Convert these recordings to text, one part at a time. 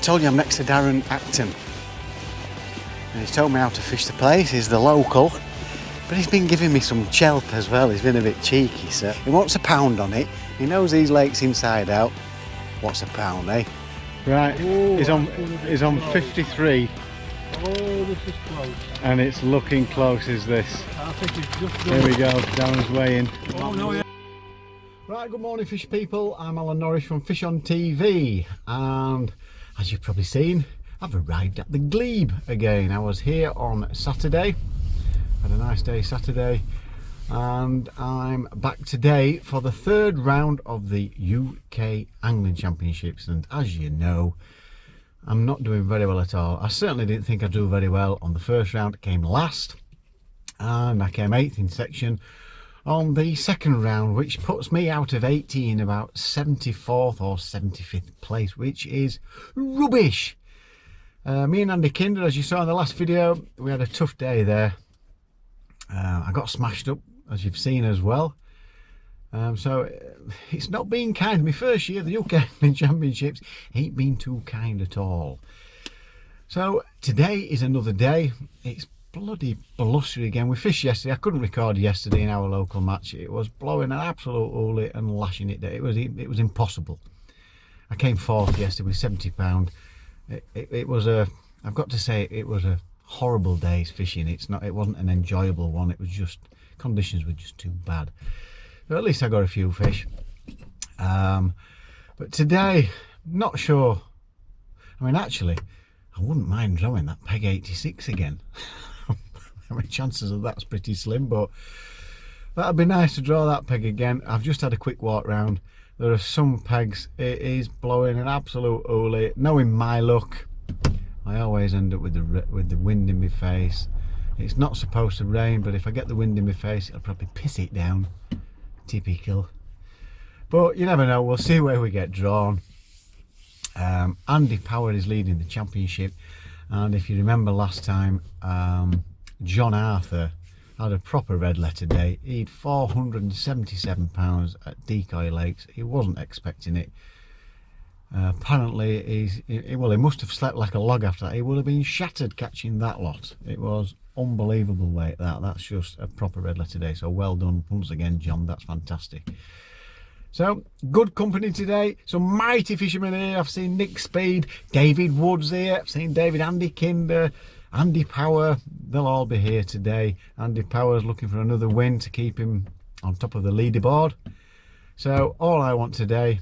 told you I'm next to Darren Acton. And he's told me how to fish the place. He's the local. But he's been giving me some chelp as well. He's been a bit cheeky, so he wants a pound on it. He knows these lakes inside out. What's a pound, eh? Right, he's on 53. Oh, this is close. And it's looking close as this. I think it's just Here we go, Darren's weighing. Oh, no, yeah. Right, good morning fish people. I'm Nosh from fishOn TV, and as you've probably seen, I've arrived at the Glebe again. I was here on Saturday, had a nice day Saturday, and I'm back today for the third round of the UK Angling Championships. And as you know, I'm not doing very well at all. I certainly didn't think I'd do very well on the first round. I came last, and I came 8th in section on the second round, which puts me out of 80 in about 74th or 75th place, which is rubbish. Me and Andy Kinder, as you saw in the last video, we had a tough day there. I got smashed up, as you've seen as well. So it's not been kind. My first year, the UK Angling Championships ain't been too kind at all. So today is another day. It's bloody blustery again. We fished yesterday. I couldn't record yesterday in our local match. It was blowing an absolute hoolie and lashing it down. It was impossible. I came 4th yesterday with 70 pound. It was a, I've got to say, it was a horrible day's fishing. It wasn't an enjoyable one. It was just, conditions were just too bad. But at least I got a few fish. But today, not sure. I mean, actually, I wouldn't mind drawing that peg 86 again. I mean, chances of that's pretty slim, but that'd be nice to draw that peg again. I've just had a quick walk round. There are some pegs, it is blowing an absolute hoolie. Knowing my luck, I always end up with the wind in my face. It's not supposed to rain, but if I get the wind in my face, it'll probably piss it down. Typical. But you never know, we'll see where we get drawn. Andy Power is leading the championship, and if you remember last time, John Arthur had a proper red letter day. He'd 477 pounds at Decoy Lakes. He wasn't expecting it. Apparently he must have slept like a log after that. He would have been shattered catching that lot. It was unbelievable weight. That's just a proper red letter day. So well done once again, John. That's fantastic. So good company today. Some mighty fishermen here. I've seen Nick Speed, David Woods here. I've seen David, Andy Kinder, Andy Power. They'll all be here today. Andy Power's looking for another win to keep him on top of the leaderboard. So all I want today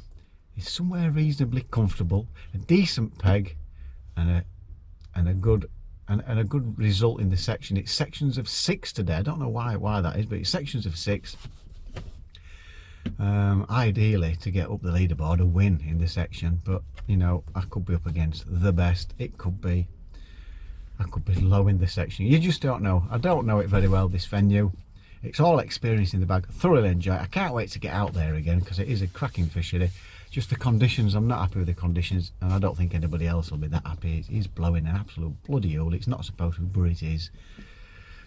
is somewhere reasonably comfortable, a decent peg, and a good result in the section. It's sections of 6 today. I don't know why that is, but it's sections of 6. Ideally to get up the leaderboard, a win in the section, but you know, I could be up against the best. I could be low in the section. You just don't know. I don't know it very well, this venue. It's all experience in the bag. Thoroughly enjoy it. I can't wait to get out there again because it is a cracking fishery. Just the conditions, I'm not happy with the conditions, and I don't think anybody else will be that happy. It is blowing an absolute bloody hole. It's not supposed to, but it is.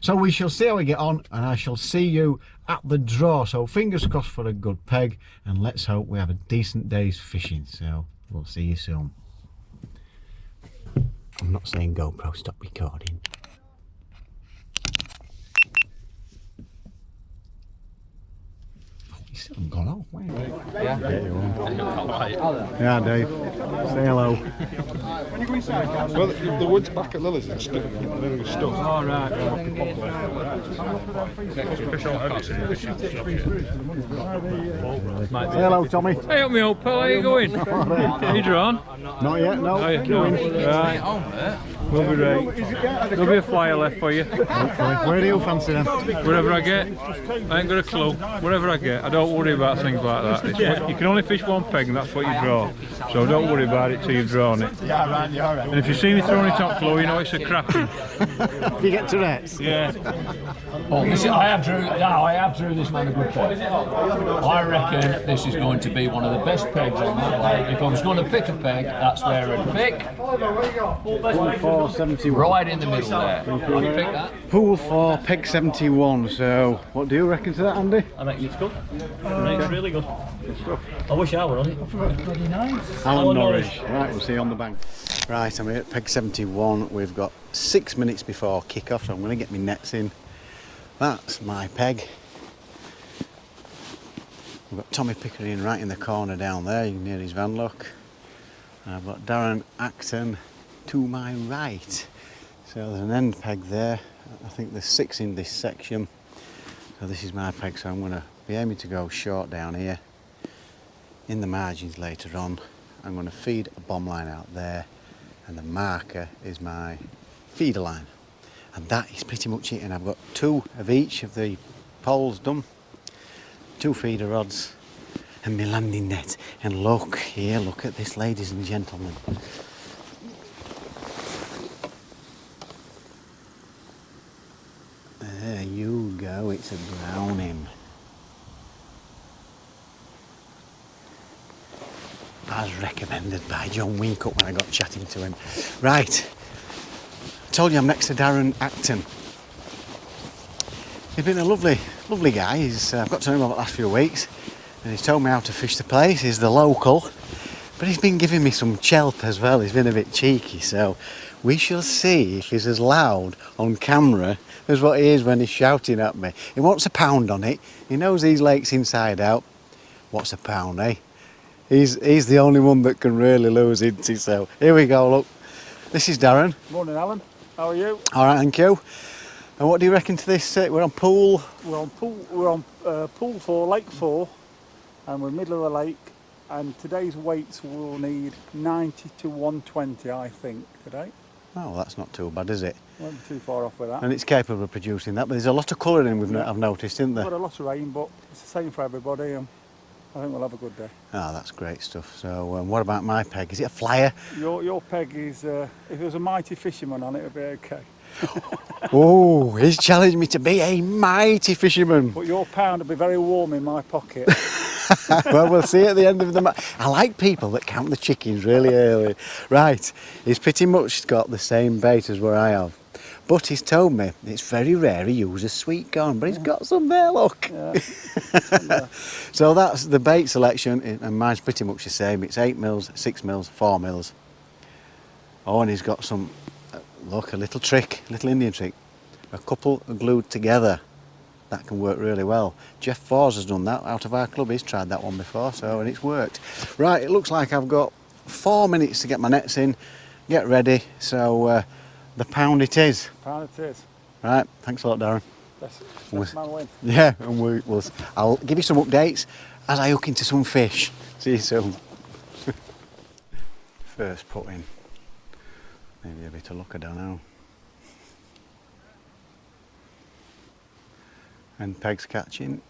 So we shall see how we get on, and I shall see you at the draw. So fingers crossed for a good peg, and let's hope we have a decent day's fishing. So we'll see you soon. I'm not saying GoPro, stop recording. You still haven't gone off, wait. Yeah. Yeah, Dave. Say hello. When you go inside, well, the wood's back at Lily's and stuff. all right. Say hello, Tommy. Hey up me old pal, how you going? Are you drawn? Not yet, no. Right. We'll be right. There'll be a flyer left for you. Where do you fancy them? Wherever I get. I ain't got a clue. Wherever I get. I don't worry about things like that. You can only fish one peg and that's what you draw. So don't worry about it till you've drawn it. Yeah, right, you're right. And if you see me throwing it up low, you know it's a crappie. You get Tourette's? Yeah. Oh, I have drew this man a good peg. I reckon this is going to be one of the best pegs on that lake. If I was going to pick a peg, that's where I'd pick. 4, 71. Right in the middle there. You pick that. Pool 4, peg 71. So, what do you reckon to that, Andy? I reckon it's good. It's really good. I wish I were on it. Alan Norris. Right, we'll see you on the bank. Right, I'm here at peg 71. We've got 6 minutes before kick-off, so I'm going to get my nets in. That's my peg. We've got Tommy Pickering right in the corner down there. You can hear his van lock. And I've got Darren Acton to my right. So there's an end peg there. I think there's 6 in this section. So this is my peg, so I'm going to be aiming to go short down here. In the margins later on, I'm going to feed a bomb line out there, and the marker is my feeder line. And that is pretty much it, and I've got 2 of each of the poles done, 2 feeder rods, and my landing net. And look here, look at this, ladies and gentlemen. There you go, it's a browning. As recommended by John Wincup when I got chatting to him. Right, I told you I'm next to Darren Acton. He's been a lovely guy. I've got to know him over the last few weeks, and he's told me how to fish the place. He's the local, but he's been giving me some chelp as well. He's been a bit cheeky, so we shall see if he's as loud on camera as what he is when he's shouting at me. He wants a pound on it. He knows these lakes inside out. What's a pound, eh? He's the only one that can really lose, isn't he? So here we go, look. This is Darren. Morning, Alan. How are you? All right, thank you. And what do you reckon to this? We're on pool. We're on pool 4, lake 4, and we're middle of the lake. And today's weights will need 90 to 120, I think, today. Oh, that's not too bad, is it? Won't be too far off with that. And it's capable of producing that, but there's a lot of colour in. I've noticed, isn't We've there? got a lot of rain, but it's the same for everybody. And I think we'll have a good day. Oh, that's great stuff. So, what about my peg? Is it a flyer? Your peg is, if there was a mighty fisherman on it, it'd be okay. Oh, he's challenged me to be a mighty fisherman. But your pound would be very warm in my pocket. Well, we'll see at the end of the match. I like people that count the chickens really early. Right, he's pretty much got the same bait as where I have. But he's told me it's very rare he uses sweet corn, but he's got some there, look. Yeah. So that's the bait selection, and mine's pretty much the same. It's 8 mils, 6 mils, 4 mils. Oh, and he's got some, look, a little trick, a little Indian trick. A couple are glued together. That can work really well. Jeff Fors has done that out of our club. He's tried that one before, so, and it's worked. Right, it looks like I've got 4 minutes to get my nets in, get ready. So the pound it is. Pound it is. Right, thanks a lot, Darren. Best man win. Yeah, and I'll give you some updates as I hook into some fish. See you soon. First put in. Maybe a bit of luck, I don't know. And peg's catching.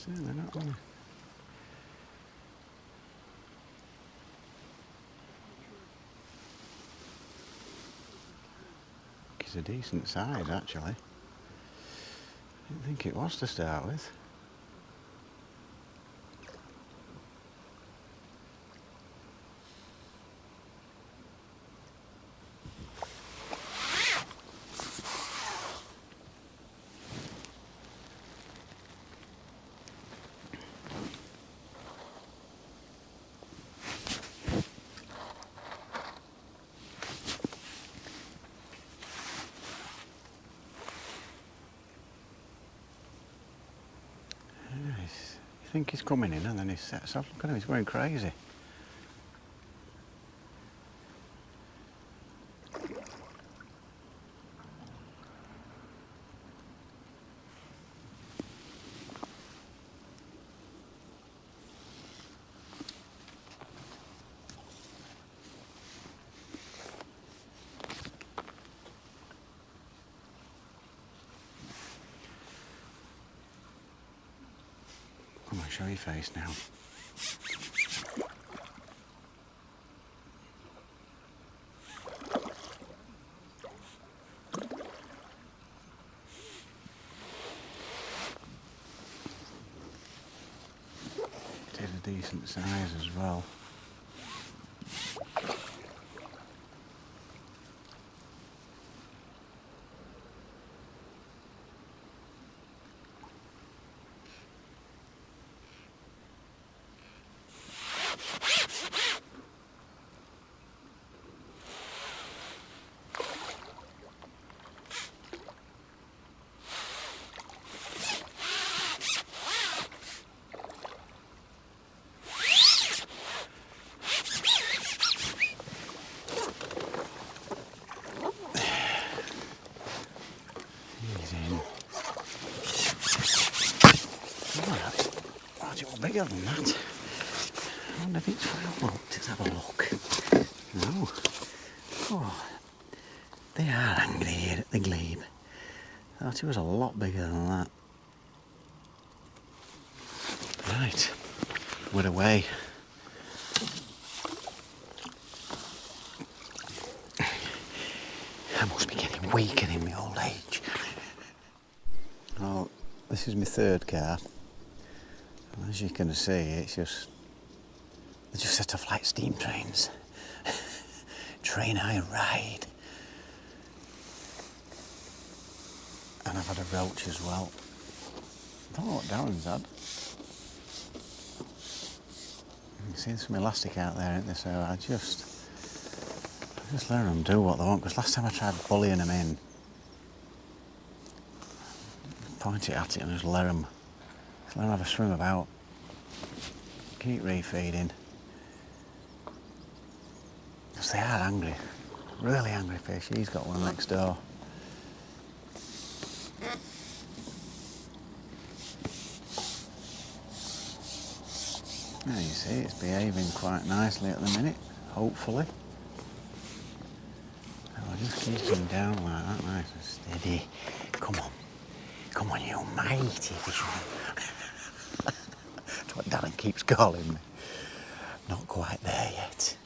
They're not going to. It's a decent size, actually. I didn't think it was to start with. I think he's coming in and then he sets off. Look at him, he's going crazy. show your face now. It is a decent size as well. Bigger than that. I wonder if it's foul. Let's have a look. No. Oh, they are angry here at the Glebe. I thought it was a lot bigger than that. Right, we're away. I must be getting weaker in my old age. Oh, this is my third car. As you can see, it's just, they're just set off like steam trains. Train I ride. And I've had a roach as well. I don't know what Darren's had. You can see there's some elastic out there, isn't there? So I just let them do what they want, because last time I tried bullying them in, point it at it and just let them have a swim about. Keep refeeding. Because they are angry. Really angry fish. He's got one next door. There you see, it's behaving quite nicely at the minute, hopefully. So I'll just keep him down like that, nice and steady. Come on. Come on, you mighty fishman. That's what Darren keeps calling me. Not quite there yet.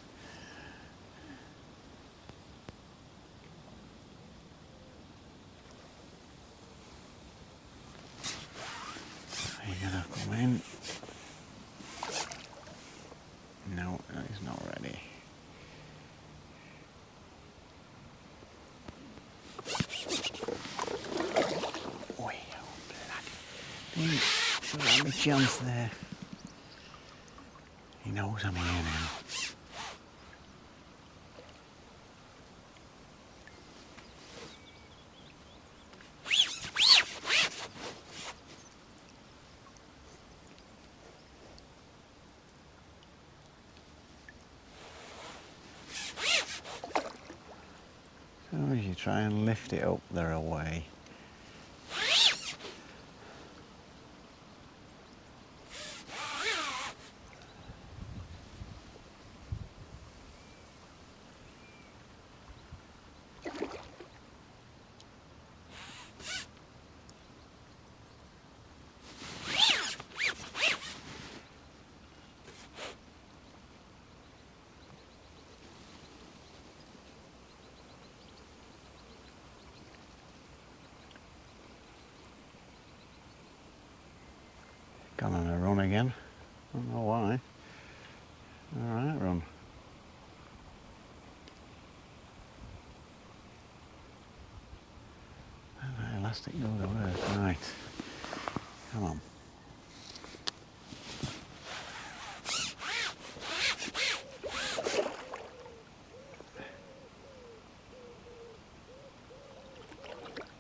Are you gonna come in? No, he's not ready. Oi, oh bloody. Still have a chance there. He knows I'm here now. So as you try and lift it up, they're away. Gone on a run again. I don't know why. Alright, run. That elastic go to work. Right. Come on.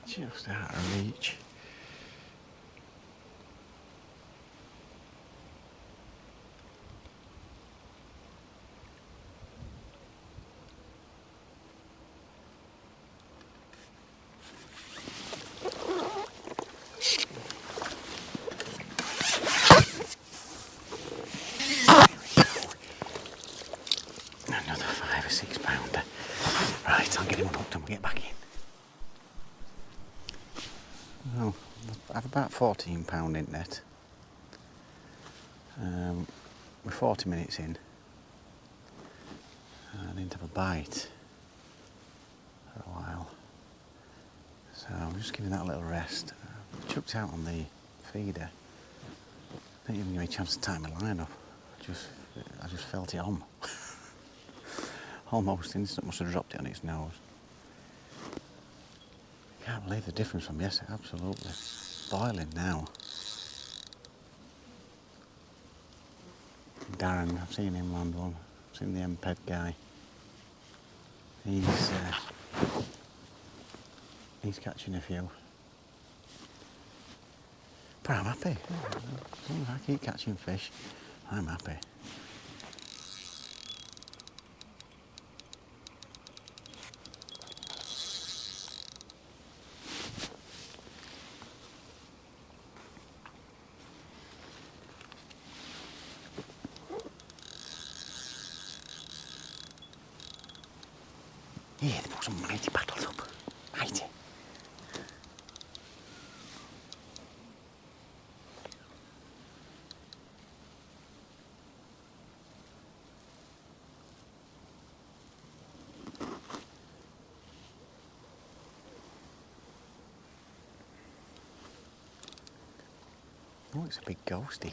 Just out of reach. Another 5 or 6 pounder. Right, I'll get him hooked and we'll get back in. Well, I have about £14 in net. We're 40 minutes in. I didn't have a bite for a while, so I'm just giving that a little rest. Chucked out on the feeder. Didn't even give me a chance to tie my line up. I just felt it on. Almost instant, must have dropped it on its nose. Can't believe the difference from yesterday, absolutely. Boiling now. Darren, I've seen him land one. I've seen the MPEG guy. He's catching a few. But I'm happy. As long as I keep catching fish, I'm happy. Yeah, they put some mighty paddles up. Mighty. Oh, it's a big ghosty.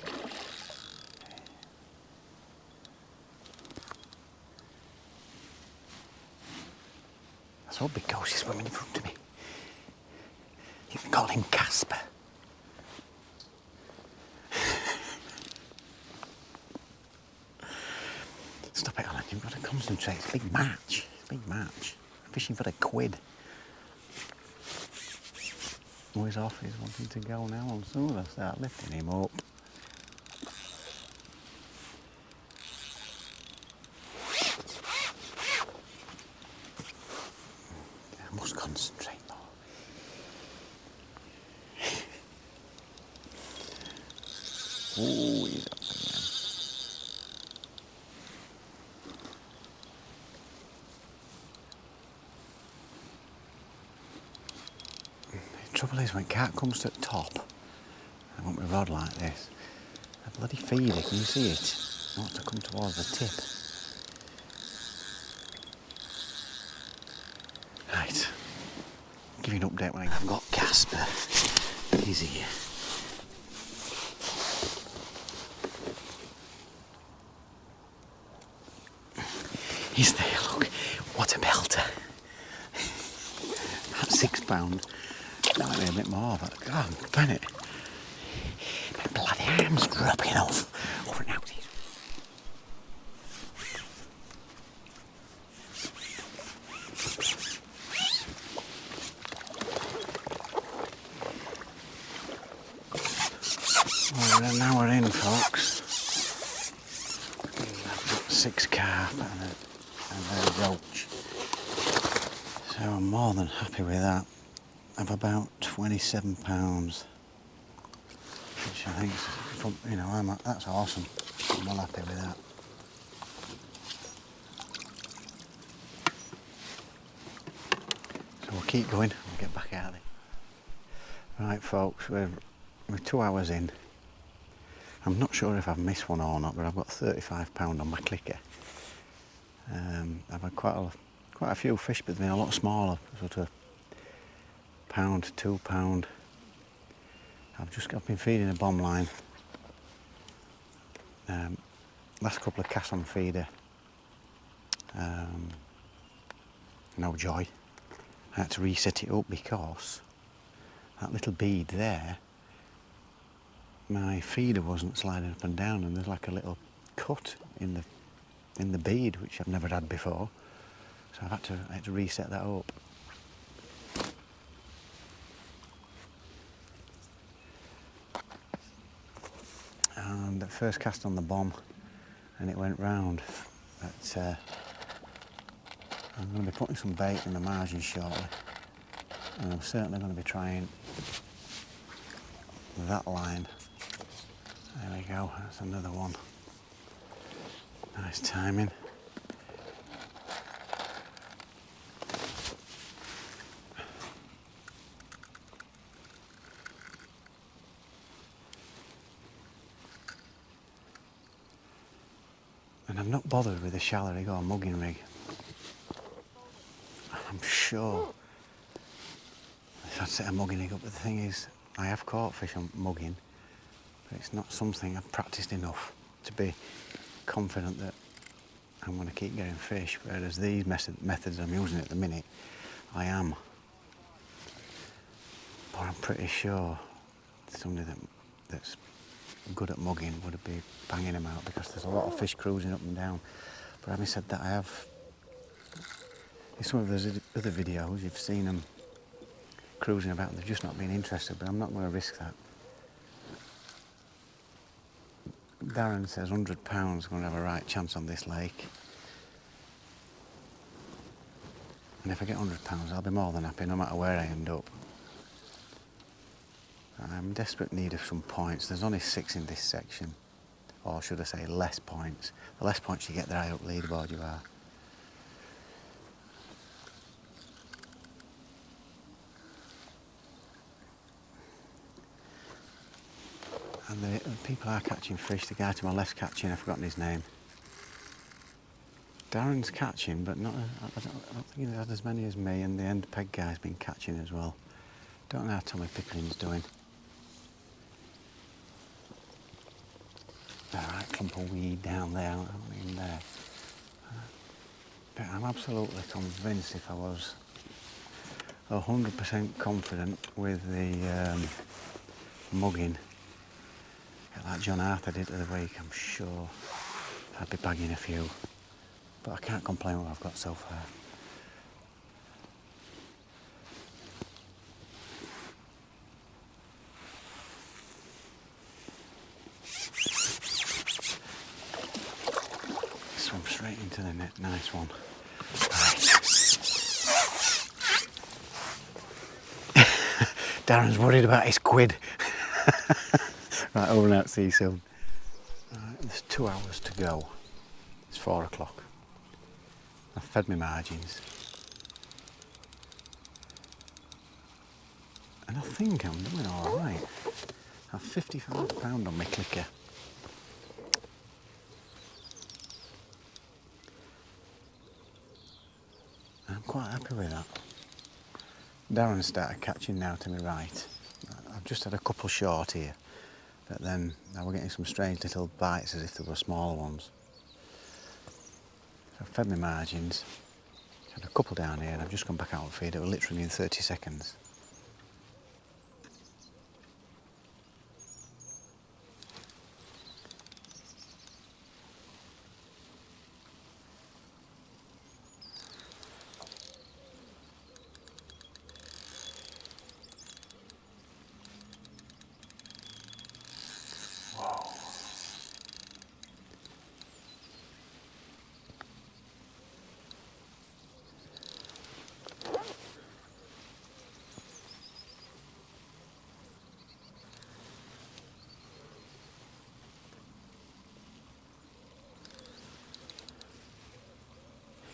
I saw a big ghosty swimming in front of me. You can call him Casper. Stop it, Alan, you've got to concentrate. It's a big match. It's a big match. Fishing for £1. Oh, he's off. He's wanting to go now. And soon I'll start lifting him up. I must concentrate though. Oh, he's up again. The trouble is when cat comes to the top, I want my rod like this. A bloody feeder, can you see it? It wants to come towards the tip. Right. Give you an update when I've got Casper. He's here. He's there, look. What a belter. That's £6. That might be a bit more, but God, Bennett. My bloody arm's dropping off. Over and out. Well, now we're in, folks. I've got 6 carp and a roach. So I'm more than happy with that. I've about £27, which I think, you know, that's awesome. I'm well happy with that. So we'll keep going. We'll get back out of it. Right, folks, we're 2 hours in. I'm not sure if I've missed one or not, but I've got £35 on my clicker. I've had quite a few fish, but they've been a lot smaller, sort of £1, £2. I've been feeding a bomb line. Last couple of casts on feeder. No joy. I had to reset it up because that little bead there, my feeder wasn't sliding up and down, and there's like a little cut in the bead, which I've never had before. So I had to reset that up. And the first cast on the bomb, and it went round. But I'm going to be putting some bait in the margin shortly, and I'm certainly going to be trying that line. There we go, that's another one. Nice timing. I'm not bothered with a shallow rig or a mugging rig. I'm sure if I'd set a mugging rig up, but the thing is, I have caught fish on mugging, but it's not something I've practiced enough to be confident that I'm going to keep getting fish, whereas these methods I'm using at the minute, I am. But I'm pretty sure somebody that's good at mugging would be banging them out, because there's a lot of fish cruising up and down. But having said that, I have, in some of those other videos, you've seen them cruising about and they've just not been interested, but I'm not going to risk that. Darren says £100 going to have a right chance on this lake. And if I get £100, I'll be more than happy no matter where I end up. I'm in desperate need of some points. There's only 6 in this section, or should I say less points. The less points you get, the higher up leaderboard you are. And the people are catching fish. The guy to my left's catching, I've forgotten his name. Darren's catching, but not. I don't think he's had as many as me, and the end peg guy's been catching as well. Don't know how Tommy Pickering's doing. Alright, clump of weed down there, in there. But I'm absolutely convinced, if I was 100% confident with the mugging, like John Arthur did the other week, I'm sure I'd be bagging a few. But I can't complain with what I've got so far. Swim straight into the net, nice one. Right. Darren's worried about his quid. Right, over and out, see you soon. Right, there's 2 hours to go. It's 4 o'clock. I've fed my margins. And I think I'm doing alright. I've £55 on my clicker. I'm quite happy with that. Darren started catching now to my right. I've just had a couple short here, but then now we're getting some strange little bites as if they were smaller ones. I've fed my margins, had a couple down here, and I've just come back out of feed. It was literally in 30 seconds.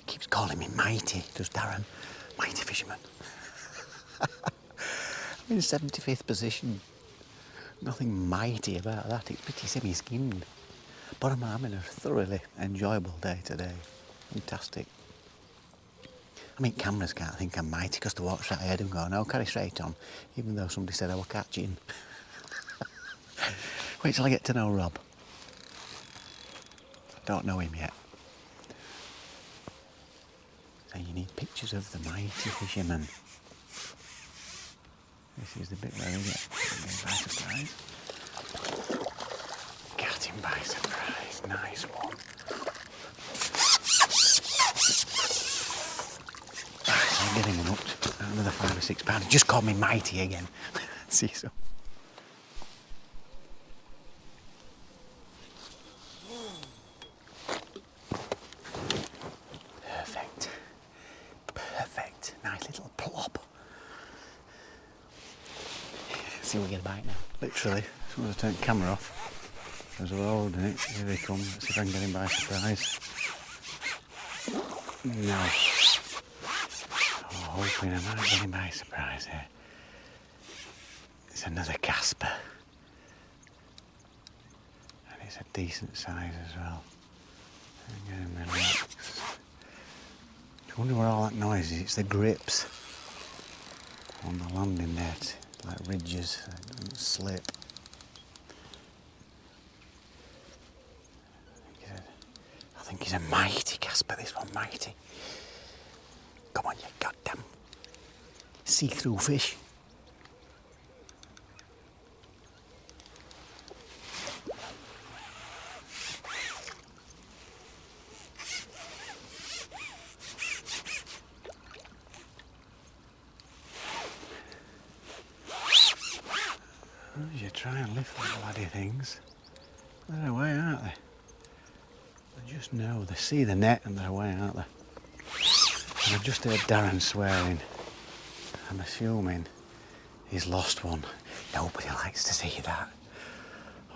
Keeps calling me mighty, does Darren. Mighty fisherman. I'm in 75th position. Nothing mighty about that, it's pretty semi-skinned. But I'm having a thoroughly enjoyable day today. Fantastic. I mean, cameras can't think I'm mighty because they walk straight ahead and go, no, carry straight on, even though somebody said I were catching. Wait till I get to know Rob. I don't know him yet. So you need pictures of the mighty fisherman. This is the bit where we get by surprise. Got him by surprise, nice one. I'm getting him hooked. Another £5 or £6. He just called me mighty again. See you soon. Perfect. Perfect. Nice little plop. See if we get a bite now. Literally, as soon as I turn the camera off, as we're holding it, here he comes. Let's see if I can get him by surprise. No. Oh, hoping I might get him by surprise here. It's another Casper. And it's a decent size as well. Get him relaxed. I wonder what all that noise is. It's the grips on the landing net, like ridges, so it doesn't slip. I think he's a mighty Casper, this one, mighty. Come on, you goddamn see-through fish. As you try and lift the bloody things, they're away, aren't they? They just know, they see the net and they're away, aren't they? And I've just heard Darren swearing. I'm assuming he's lost one. Nobody likes to see that.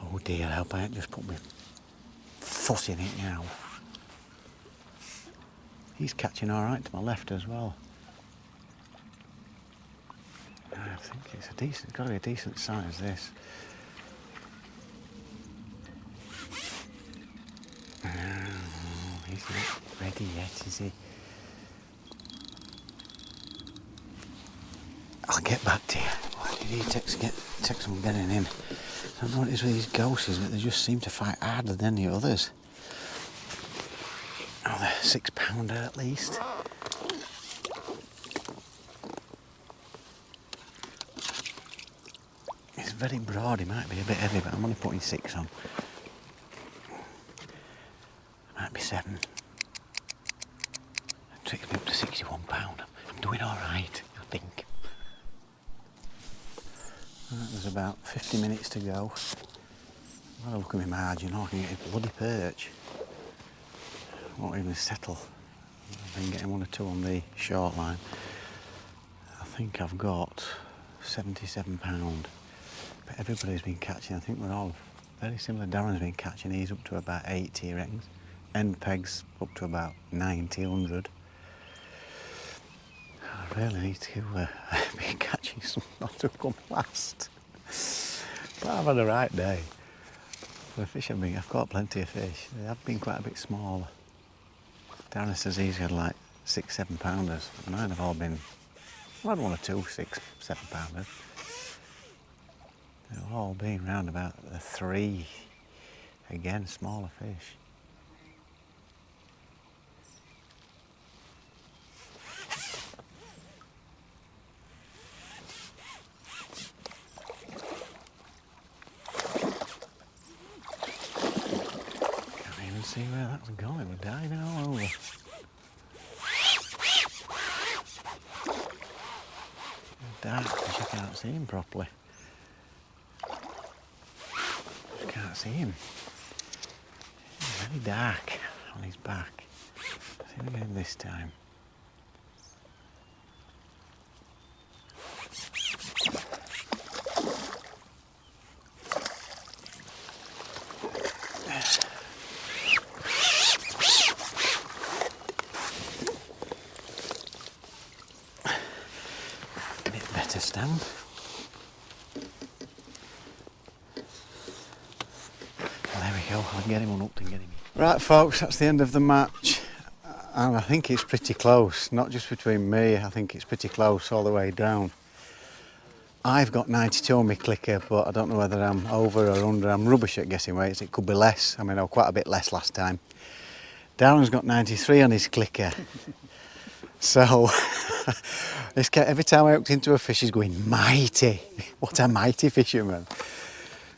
Oh dear, I hope I ain't just put my foot in it now. He's catching all right to my left as well. I think it's a decent, got to be a decent size, this. Oh, he's not ready yet, is he? I'll get back to you. Why did he take some getting in? I don't know what it is with these ghosts, but they just seem to fight harder than the others. Oh, they're 6-pounder at least. It's very broad, he might be a bit heavy, but I'm only putting 6 on. Might be 7. It takes me up to 61 pound. I'm doing all right, I think. Right, there's about 50 minutes to go. I've got to look at my margin, I can get a bloody perch. Won't even settle. I've been getting 1 or 2 on the short line. I think I've got 77 pound. But everybody's been catching, I think we're all very similar. Darren's been catching, he's up to about 80, he reckons. End pegs up to about 90, 100. I really need to be catching some not to come last. But I've had a right day. The fish I've caught plenty of fish. They have been quite a bit smaller. Darren says he's had like 6-7 pounders. Mine have all been, I've had 1 or 2 6-7 pounders. They've all been round about the 3, again, smaller fish. Can't even see where that's going, we're diving all over. Dark because you can't see him properly. Just can't see him. He's very dark on his back. See him again this time. A bit better stand. There we go, I'll get him on up and get him in. Right folks, that's the end of the match. And I think it's pretty close, not just between me, I think it's pretty close all the way down. I've got 92 on my clicker, but I don't know whether I'm over or under. I'm rubbish at guessing weights, it could be less. I mean, I was quite a bit less last time. Darren's got 93 on his clicker. So, every time I hooked into a fish, he's going, mighty. What a mighty fisherman.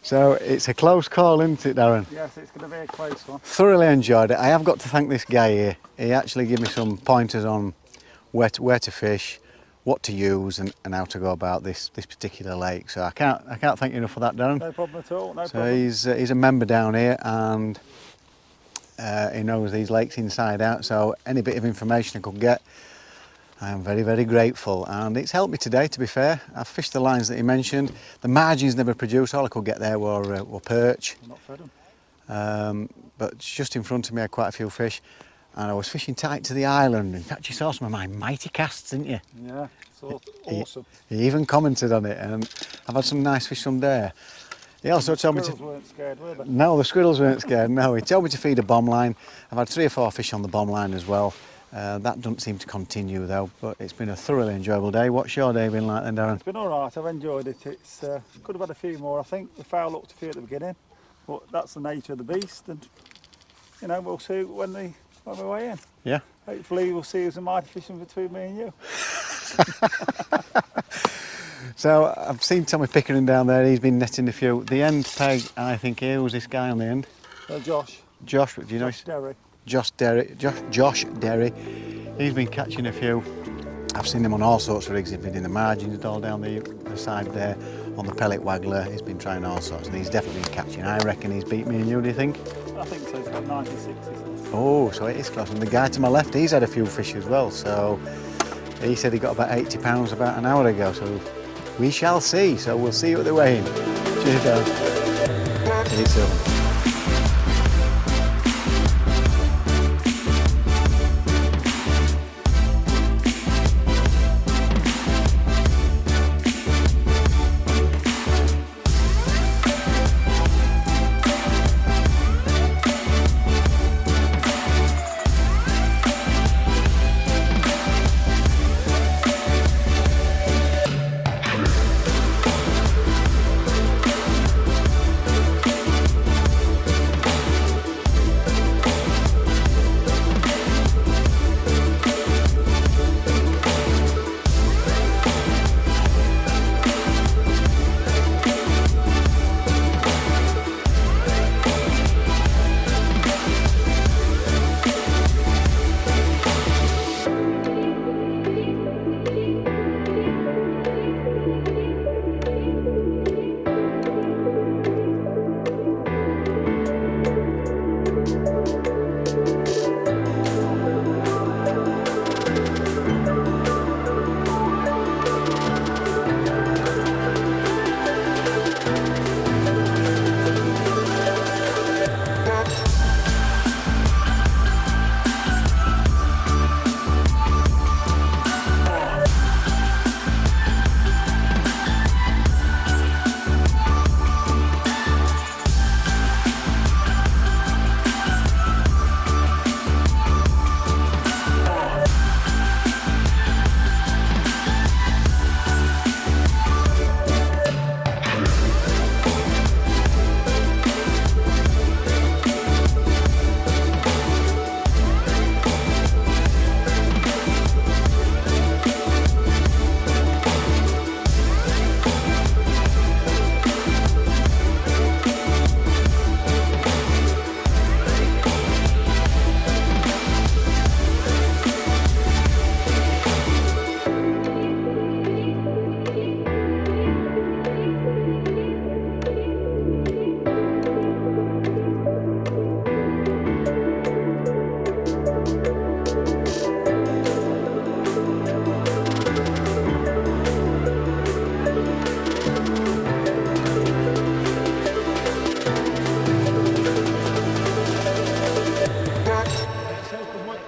So, it's a close call, isn't it, Darren? Yes, it's going to be a close one. Thoroughly enjoyed it. I have got to thank this guy here. He actually gave me some pointers on where to fish, what to use, and how to go about this particular lake. So I can't thank you enough for that, Darren. No problem at all. No So problem. he's a member down here, and he knows these lakes inside out. So any bit of information I could get, I am very, very grateful, and it's helped me today, to be fair. I've fished the lines that he mentioned. The margins never produced. All I could get there were perch. I'm not fed them. But just in front of me I had quite a few fish, and I was fishing tight to the island. In fact, you saw some of my mighty casts, didn't you? Yeah, it's awesome. He even commented on it, and I've had some nice fish from there. He also told me Squirrels to... weren't scared, were they? No, the squirrels weren't scared, no. He told me to feed a bomb line. I've had 3 or 4 fish on the bomb line as well. That doesn't seem to continue though, but it's been a thoroughly enjoyable day. What's your day been like then, Darren? It's been alright, I've enjoyed it. It's could have had a few more, I think. The fowl looked a few at the beginning, but that's the nature of the beast, and you know, we'll see when we weigh in. Yeah. Hopefully we'll see who's a mighty fishing between me and you. So I've seen Tommy Pickering down there, he's been netting a few. The end peg, I think here was this guy on the end. Josh. Josh, do you know? Josh Derry. Josh Derry. He's been catching a few. I've seen him on all sorts of rigs. He's been in the margins, all down the side there, on the pellet waggler. He's been trying all sorts, and he's definitely been catching. I reckon he's beat me and you, do you think? I think so, it's got 96. Oh, so it is close. And the guy to my left, he's had a few fish as well. So he said he got about 80 pounds about an hour ago. So we shall see. So we'll see what they're weighing. Cheers, Dan. See you soon.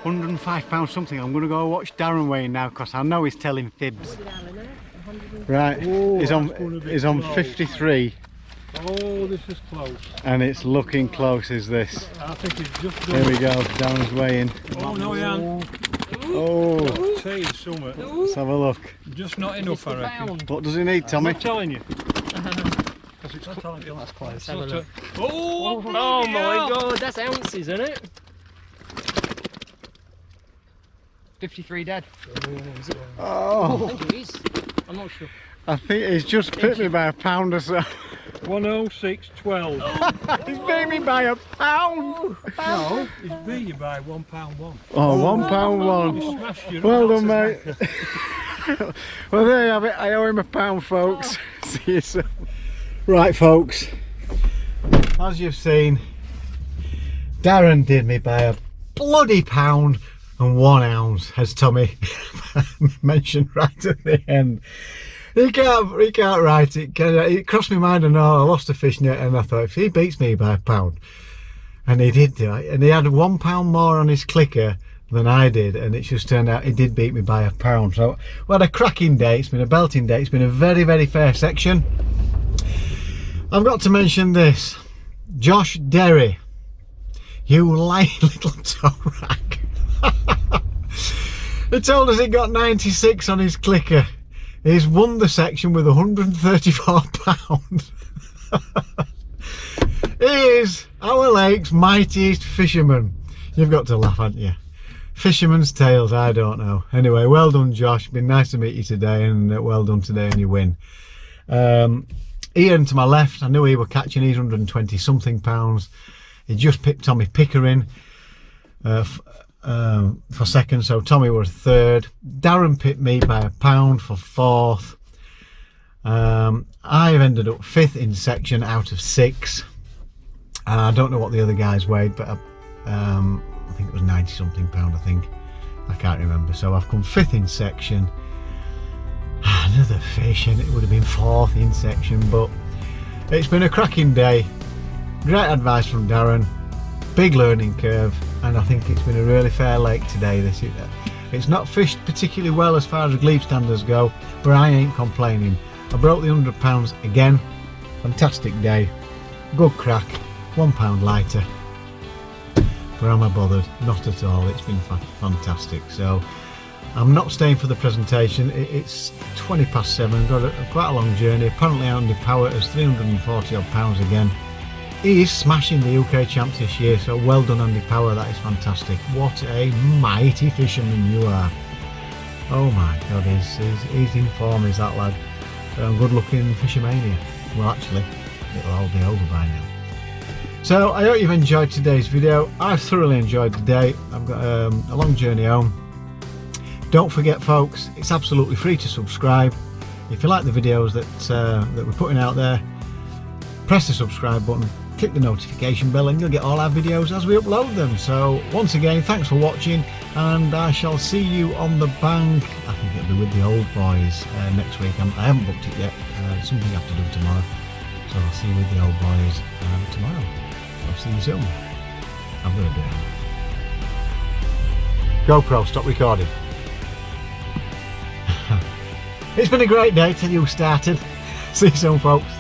£105 something. I'm going to go watch Darren weighing now because I know he's telling fibs. Right, he's on 53. Oh, this is close. And it's looking close, is this? I think it's just done. There we go, Darren's weighing. Oh, no, Ian. Oh, Say it's something. let's have a look. Just not enough, I reckon. What does he need, Tommy? I'm telling you. Because it's That's close. Oh, Oh my god, that's ounces, isn't it? 53 dead. Oh, I think it is. I'm not sure. I think he's just bit me by a pound or so. 106.12. He's bit me by a pound. No, it's beat you by £1.1. Oh, £1.1. You smashed your Well done, mate. Well, there you have it. I owe him a pound, folks. See you soon. Right, folks. As you've seen, Darren did me by a bloody £1 and 1 ounce, as Tommy mentioned right at the end. He can't write it. It crossed my mind, and I lost a fish net, and I thought, if he beats me by a £1, and he did do it, and he had £1 more on his clicker than I did, and it just turned out he did beat me by a £1. So we had a cracking day. It's been a belting day. It's been a very, very fair section. I've got to mention this. Josh Derry, you lying little toe rag. He told us he got 96 on his clicker. He's won the section with £134. He is our lake's mightiest fisherman. You've got to laugh, haven't you? Fisherman's tales, I don't know. Anyway, well done, Josh. Been nice to meet you today, and well done today on your win. Ian to my left, I knew he were catching his 120 something pounds. He just pipped Tommy Pickering for second, so Tommy was third. Darren pipped me by £1 for fourth. I've ended up fifth in section out of 6. I don't know what the other guys weighed, but I think it was 90 something pound, I think. I can't remember. So I've come fifth in section. Another fish, and it would have been fourth in section, but it's been a cracking day. Great advice from Darren, big learning curve, and I think it's been a really fair lake today. It's not fished particularly well as far as Glebe standards go, but I ain't complaining. I broke the £100 again. Fantastic day, good crack, £1 lighter. But am I bothered? Not at all. It's been fantastic. So I'm not staying for the presentation. It's 20 past 7. I've got quite a long journey. Apparently Andy Power is 340 odd pounds again. He is smashing the UK champs this year, so well done Andy Power, that is fantastic. What a mighty fisherman you are. Oh my god, he's in form, is that lad. Good luck in Fishermania. Well, actually, it'll all be over by now. So I hope you've enjoyed today's video. I've thoroughly enjoyed the day. I've got a long journey home. Don't forget folks, it's absolutely free to subscribe. If you like the videos that we're putting out there, press the subscribe button, click the notification bell, and you'll get all our videos as we upload them. So once again, thanks for watching, and I shall see you on the bank. I think it'll be with the old boys next week. I haven't booked it yet. Something I have to do tomorrow, so I'll see you with the old boys tomorrow. I'll see you soon. I'm going to do it. GoPro, stop recording. It's been a great day till you started. See you soon folks.